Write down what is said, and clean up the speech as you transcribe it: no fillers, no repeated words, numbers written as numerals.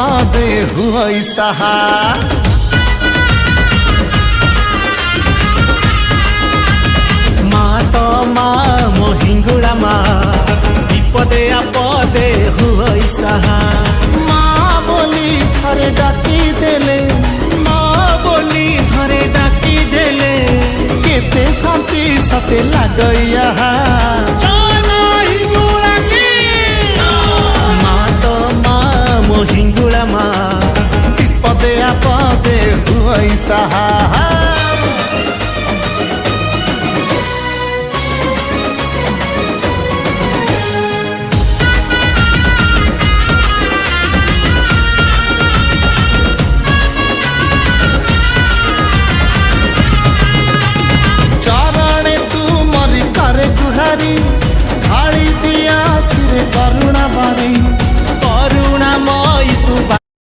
दे हुई सहा माँ तो माँ मोहिंगुड़ा माँ विपदे आपदे हुई सहा माँ बोली थरे डाकी देले माँ बोली थरे डाकी देले केते शांति सते लागैया हिंगुड़ा माँ विपदे आपदे हुई सहा।